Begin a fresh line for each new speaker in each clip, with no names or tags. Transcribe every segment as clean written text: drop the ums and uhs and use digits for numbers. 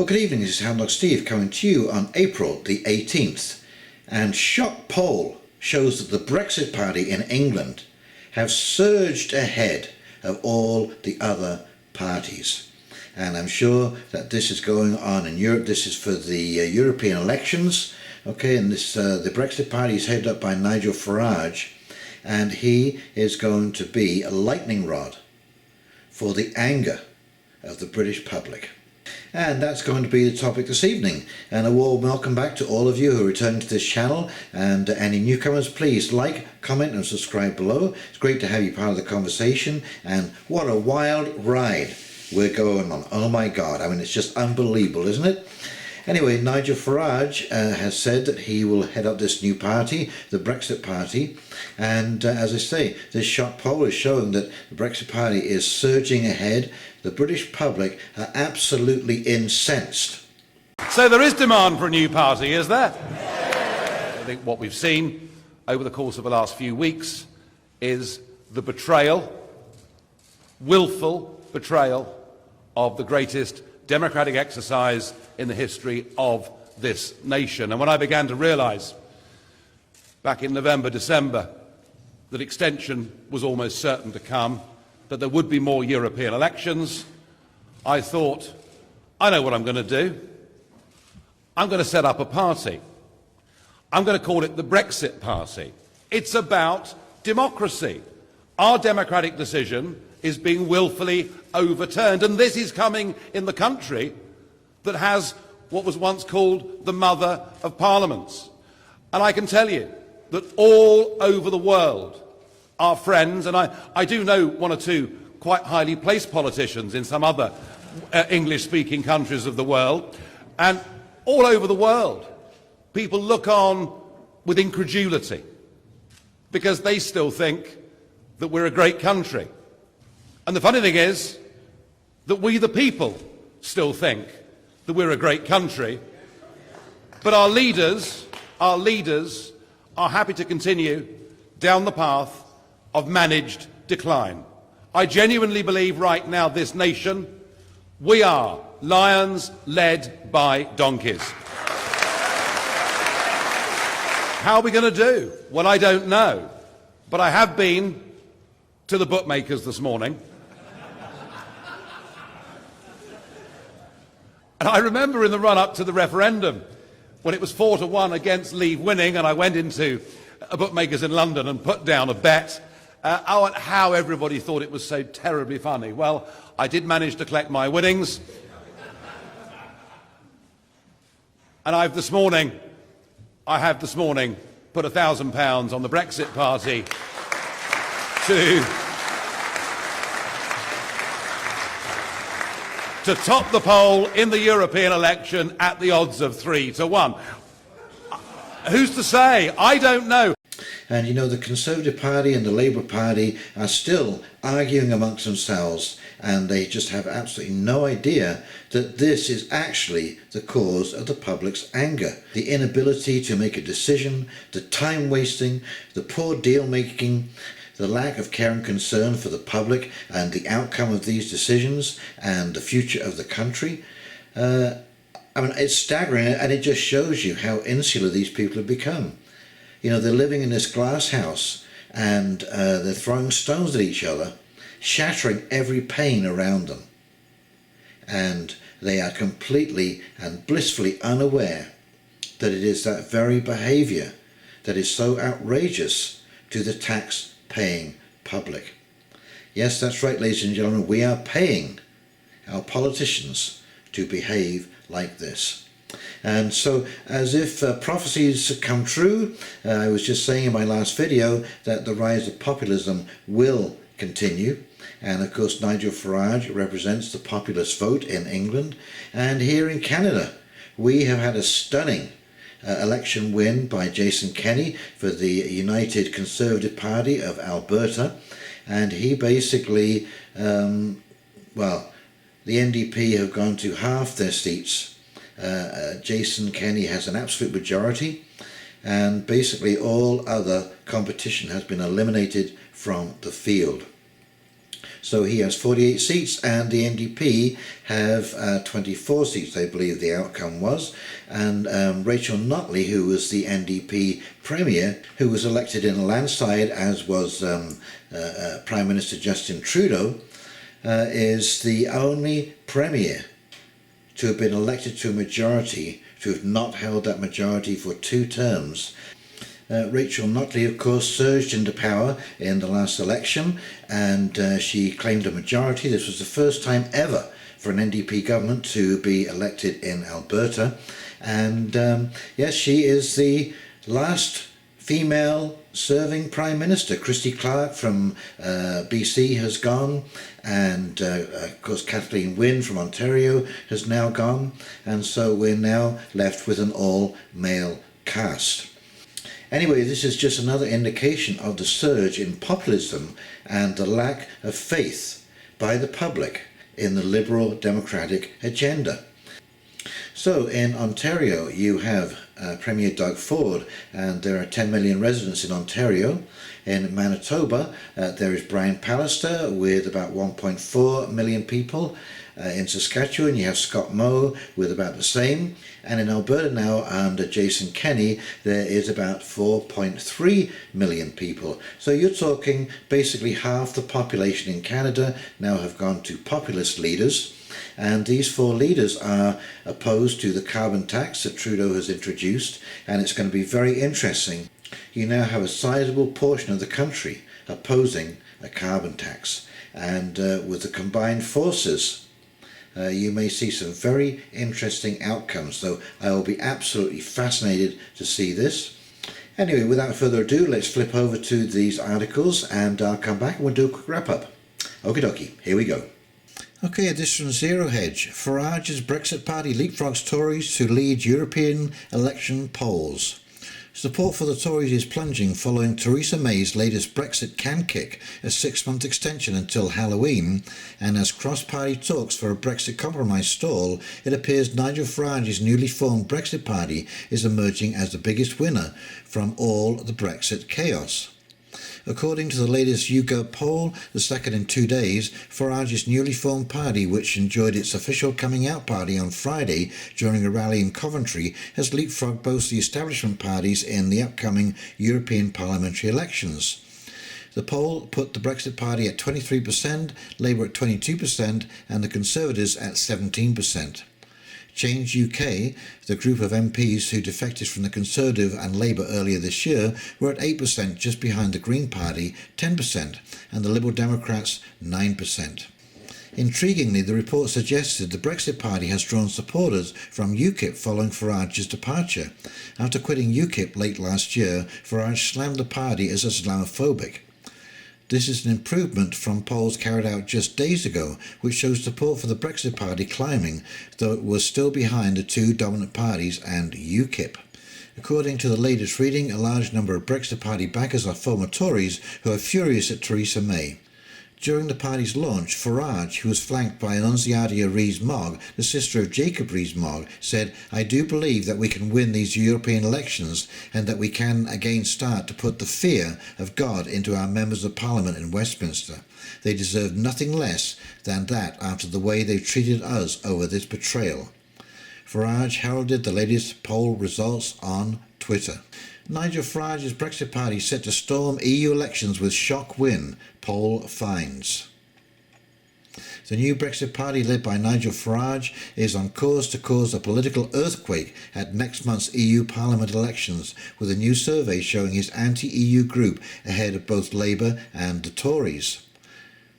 Well, good evening, this is Houndog Steve coming to you on April the 18th. And shock poll shows that the Brexit Party in England have surged ahead of all the other parties. And I'm sure that this is going on in Europe. This is for the European elections. Okay, and this the Brexit Party is headed up by Nigel Farage, and he is going to be a lightning rod for the anger of the British public. And that's going to be the topic this evening. And a warm welcome back to all of you who are returning to this channel, and any newcomers, please like, comment and subscribe below. It's great to have you part of the conversation, and what a wild ride we're going on. Oh my God, I mean, it's just unbelievable, isn't it? Anyway, Nigel Farage has said that he will head up this new party, the Brexit Party, and as I say, this shock poll is showing that the Brexit Party is surging ahead. The British public are absolutely incensed.
So there is demand for a new party, is there? I think what we've seen over the course of the last few weeks is the betrayal, willful betrayal, of the greatest democratic exercise in the history of this nation. And when I began to realise back in November, December, that extension was almost certain to come, that there would be more European elections, I thought, I know what I'm going to do. I'm going to set up a party. I'm going to call it the Brexit Party. It's about democracy. Our democratic decision is being willfully overturned, and this is coming in the country that has what was once called the mother of parliaments. And I can tell you that all over the world, our friends, and I do know one or two quite highly placed politicians in some other English-speaking countries of the world, and all over the world, people look on with incredulity because they still think that we're a great country. And the funny thing is that we, the people, still think that we're a great country, but our leaders are happy to continue down the path of managed decline. I genuinely believe right now, this nation, we are lions led by donkeys. How are we going to do? Well, I don't know, but I have been to the bookmakers this morning. And I remember in the run-up to the referendum, when it was 4-1 against Leave winning, and I went into a bookmaker's in London and put down a bet, how everybody thought it was so terribly funny. Well, I did manage to collect my winnings. And I have this morning put £1,000 on the Brexit Party to top the poll in the European election at the odds of 3-1. Who's to say? I don't know.
And you know, the Conservative Party and the Labour Party are still arguing amongst themselves, and they just have absolutely no idea that this is actually the cause of the public's anger. The inability to make a decision, the time wasting, the poor deal making, the lack of care and concern for the public and the outcome of these decisions and the future of the country. I mean, it's staggering, and it just shows you how insular these people have become. You know, they're living in this glass house, and they're throwing stones at each other, shattering every pane around them. And they are completely and blissfully unaware that it is that very behaviour that is so outrageous to the tax-paying public. Yes, that's right, ladies and gentlemen, we are paying our politicians to behave like this. And so, as if prophecies come true, I was just saying in my last video that the rise of populism will continue. And of course, Nigel Farage represents the populist vote in England. And here in Canada, we have had a stunning election win by Jason Kenney for the United Conservative Party of Alberta. And he basically, well, the NDP have gone to half their seats. Jason Kenney has an absolute majority, and basically all other competition has been eliminated from the field. So he has 48 seats and the NDP have 24 seats, I believe the outcome was. And Rachel Notley, who was the NDP Premier, who was elected in a landslide, as was Prime Minister Justin Trudeau, is the only Premier to have been elected to a majority, to have not held that majority for 2 terms. Rachel Notley, of course, surged into power in the last election, and she claimed a majority. This was the first time ever for an NDP government to be elected in Alberta. And yes, she is the last female serving Prime Minister. Christy Clark from BC has gone, and of course Kathleen Wynne from Ontario has now gone, and so we're now left with an all-male cast. Anyway, this is just another indication of the surge in populism and the lack of faith by the public in the Liberal Democratic agenda. So in Ontario you have Premier Doug Ford, and there are 10 million residents in Ontario. In Manitoba there is Brian Pallister with about 1.4 million people. In Saskatchewan you have Scott Moe with about the same, and in Alberta now under Jason Kenney there is about 4.3 million people. So you're talking basically half the population in Canada now have gone to populist leaders, and these 4 leaders are opposed to the carbon tax that Trudeau has introduced, and it's going to be very interesting. You now have a sizable portion of the country opposing a carbon tax, and with the combined forces you may see some very interesting outcomes, so I will be absolutely fascinated to see this. Anyway, without further ado, let's flip over to these articles and I'll come back and we'll do a quick wrap up. Okie dokie, here we go. Okay, this from Zero Hedge. Farage's Brexit Party leapfrogs Tories to lead European election polls. Support for the Tories is plunging following Theresa May's latest Brexit can kick, a 6-month extension until Halloween, and as cross-party talks for a Brexit compromise stall, it appears Nigel Farage's newly formed Brexit Party is emerging as the biggest winner from all the Brexit chaos. According to the latest YouGov poll, the second in 2 days, Farage's newly formed party, which enjoyed its official coming out party on Friday during a rally in Coventry, has leapfrogged both the establishment parties in the upcoming European parliamentary elections. The poll put the Brexit Party at 23%, Labour at 22%, and the Conservatives at 17%. Change UK, the group of MPs who defected from the Conservative and Labour earlier this year, were at 8%, just behind the Green Party, 10%, and the Liberal Democrats, 9%. Intriguingly, the report suggested the Brexit Party has drawn supporters from UKIP following Farage's departure. After quitting UKIP late last year, Farage slammed the party as Islamophobic. This is an improvement from polls carried out just days ago, which shows support for the Brexit Party climbing, though it was still behind the 2 dominant parties and UKIP. According to the latest reading, a large number of Brexit Party backers are former Tories who are furious at Theresa May. During the party's launch, Farage, who was flanked by Annunziata Rees-Mogg, the sister of Jacob Rees-Mogg, said, "I do believe that we can win these European elections and that we can again start to put the fear of God into our members of Parliament in Westminster. They deserve nothing less than that after the way they've treated us over this betrayal." Farage heralded the latest poll results on Twitter. Nigel Farage's Brexit Party set to storm EU elections with shock win, poll finds. The new Brexit Party, led by Nigel Farage, is on course to cause a political earthquake at next month's EU Parliament elections, with a new survey showing his anti-EU group ahead of both Labour and the Tories.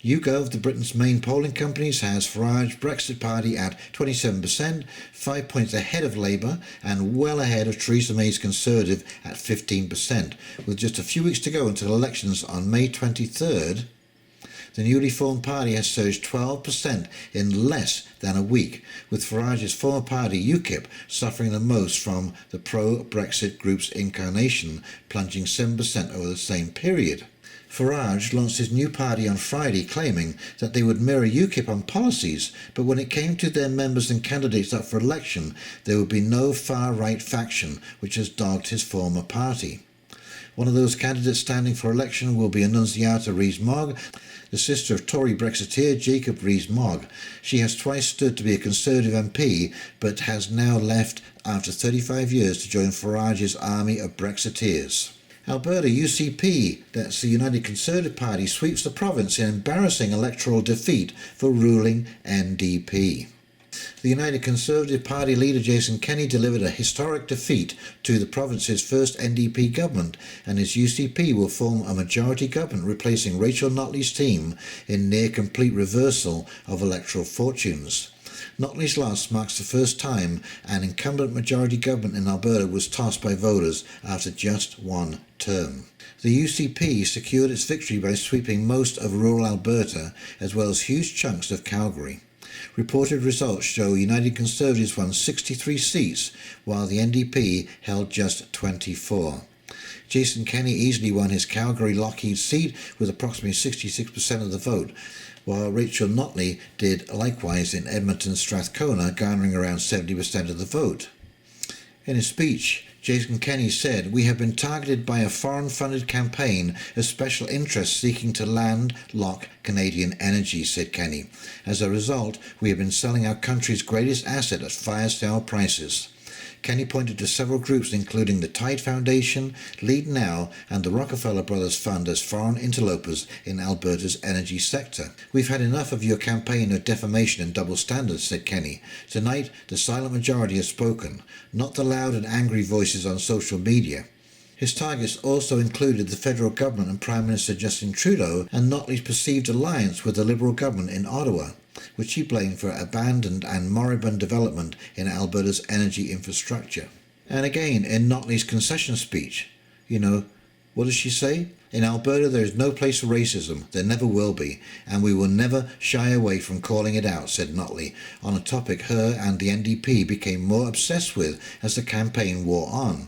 YouGov, the Britain's main polling companies, has Farage's Brexit Party at 27%, 5 points ahead of Labour and well ahead of Theresa May's Conservative at 15%. With just a few weeks to go until elections on May 23rd, the newly formed party has surged 12% in less than a week, with Farage's former party UKIP suffering the most from the pro-Brexit group's incarnation, plunging 7% over the same period. Farage launched his new party on Friday, claiming that they would mirror UKIP on policies, but when it came to their members and candidates up for election, there would be no far-right faction, which has dogged his former party. One of those candidates standing for election will be Annunziata Rees-Mogg, the sister of Tory Brexiteer Jacob Rees-Mogg. She has twice stood to be a Conservative MP, but has now left after 35 years to join Farage's army of Brexiteers. Alberta UCP, that's the United Conservative Party, sweeps the province in embarrassing electoral defeat for ruling NDP. The United Conservative Party leader Jason Kenney delivered a historic defeat to the province's first NDP government, and his UCP will form a majority government replacing Rachel Notley's team in near-complete reversal of electoral fortunes. Notley's loss marks the first time an incumbent majority government in Alberta was tossed by voters after just one term. The UCP secured its victory by sweeping most of rural Alberta as well as huge chunks of Calgary. Reported results show United Conservatives won 63 seats, while the NDP held just 24. Jason Kenney easily won his Calgary Lockheed seat with approximately 66% of the vote, while Rachel Notley did likewise in Edmonton Strathcona, garnering around 70% of the vote. In his speech, Jason Kenney said, "We have been targeted by a foreign-funded campaign of special interests seeking to landlock Canadian energy," said Kenney. "As a result, we have been selling our country's greatest asset at fire-sale prices." Kenney pointed to several groups including the Tide Foundation, Lead Now and the Rockefeller Brothers Fund as foreign interlopers in Alberta's energy sector. "We've had enough of your campaign of defamation and double standards," said Kenney. "Tonight, the silent majority has spoken, not the loud and angry voices on social media." His targets also included the federal government and Prime Minister Justin Trudeau and Notley's perceived alliance with the Liberal government in Ottawa, which he blamed for abandoned and moribund development in Alberta's energy infrastructure. And again, in Notley's concession speech, what does she say? "In Alberta there is no place for racism, there never will be, and we will never shy away from calling it out," said Notley, on a topic her and the NDP became more obsessed with as the campaign wore on.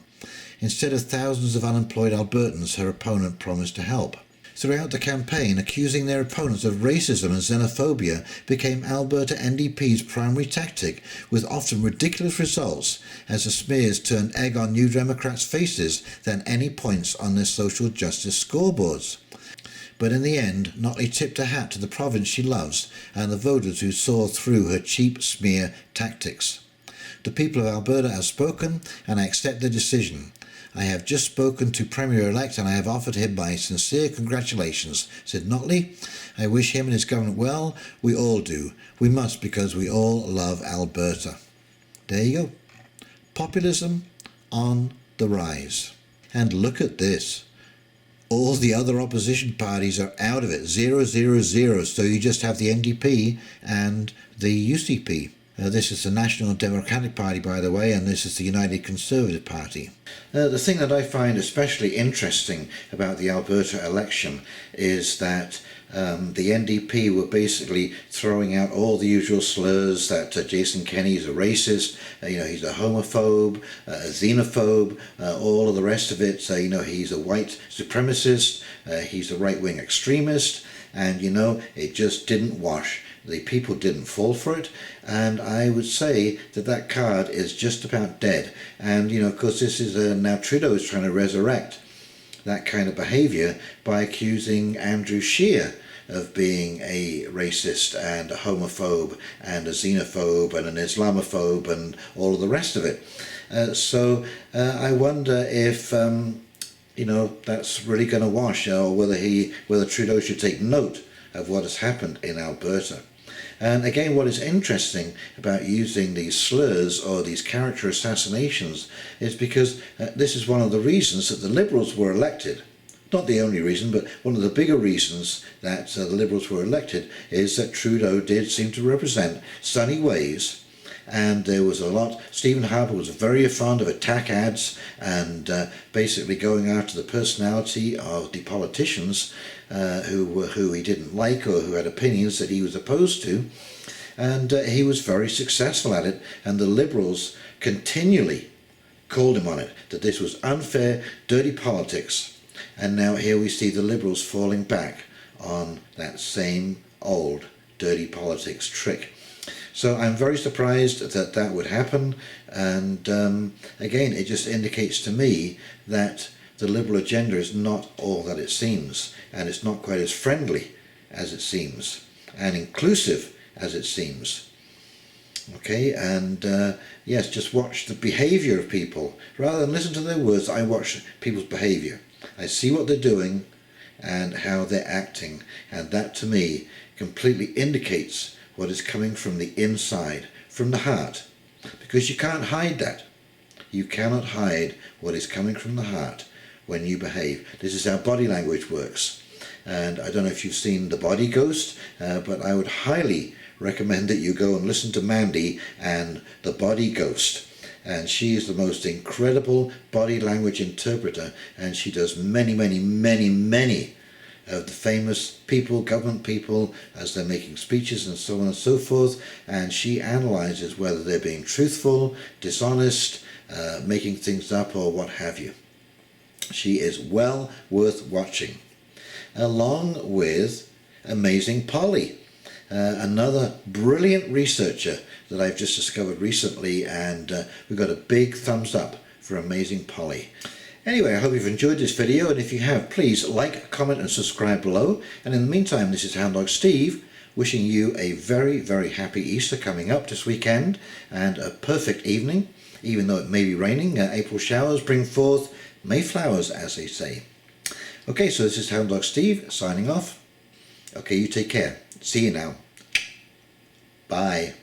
Instead of thousands of unemployed Albertans, her opponent promised to help. Throughout the campaign, accusing their opponents of racism and xenophobia became Alberta NDP's primary tactic, with often ridiculous results as the smears turned egg on New Democrats' faces than any points on their social justice scoreboards. But in the end, Notley tipped her hat to the province she loves and the voters who saw through her cheap smear tactics. "The people of Alberta have spoken, and I accept their decision. I have just spoken to Premier-elect and I have offered him my sincere congratulations," said Notley. "I wish him and his government well. We all do. We must, because we all love Alberta." There you go. Populism on the rise. And look at this. All the other opposition parties are out of it. 0-0-0. So you just have the NDP and the UCP. This is the National Democratic Party, by the way, and this is the United Conservative Party. The thing that I find especially interesting about the Alberta election is that the NDP were basically throwing out all the usual slurs that Jason Kenney is a racist, he's a homophobe, a xenophobe, all of the rest of it. He's a white supremacist, he's a right-wing extremist, and it just didn't wash. The people didn't fall for it, and I would say that card is just about dead. And of course this is now Trudeau is trying to resurrect that kind of behaviour by accusing Andrew Scheer of being a racist and a homophobe and a xenophobe and an Islamophobe and all of the rest of it. So I wonder if that's really going to wash, or whether Trudeau should take note of what has happened in Alberta. And again, what is interesting about using these slurs or these character assassinations is because this is one of the reasons that the Liberals were elected. Not the only reason, but one of the bigger reasons that the Liberals were elected is that Trudeau did seem to represent sunny ways, and there was a lot. Stephen Harper was very fond of attack ads and basically going after the personality of the politicians who he didn't like or who had opinions that he was opposed to, and he was very successful at it, and the Liberals continually called him on it, that this was unfair, dirty politics. And now here we see the Liberals falling back on that same old dirty politics trick. So I'm very surprised that that would happen, and again it just indicates to me that the liberal agenda is not all that it seems, and it's not quite as friendly as it seems, and inclusive as it seems. Okay, and yes, just watch the behaviour of people. Rather than listen to their words, I watch people's behaviour. I see what they're doing and how they're acting, and that to me completely indicates what is coming from the inside, from the heart, because you can't hide that. You cannot hide what is coming from the heart when you behave. This is how body language works, and I don't know if you've seen The Body Ghost, but I would highly recommend that you go and listen to Mandy and The Body Ghost. And she is the most incredible body language interpreter, and she does many of the famous people, government people, as they're making speeches and so on and so forth, and she analyzes whether they're being truthful, dishonest, making things up, or what have you. She is well worth watching, along with Amazing Polly, another brilliant researcher that I've just discovered recently, and we got a big thumbs up for Amazing Polly. Anyway, I hope you've enjoyed this video, and if you have, please like, comment and subscribe below. And in the meantime, this is Hound Dog Steve, wishing you a very happy Easter coming up this weekend, and a perfect evening, even though it may be raining. April showers bring forth Mayflowers, as they say. Okay, so this is Hound Dog Steve signing off. Okay, you take care. See you now. Bye.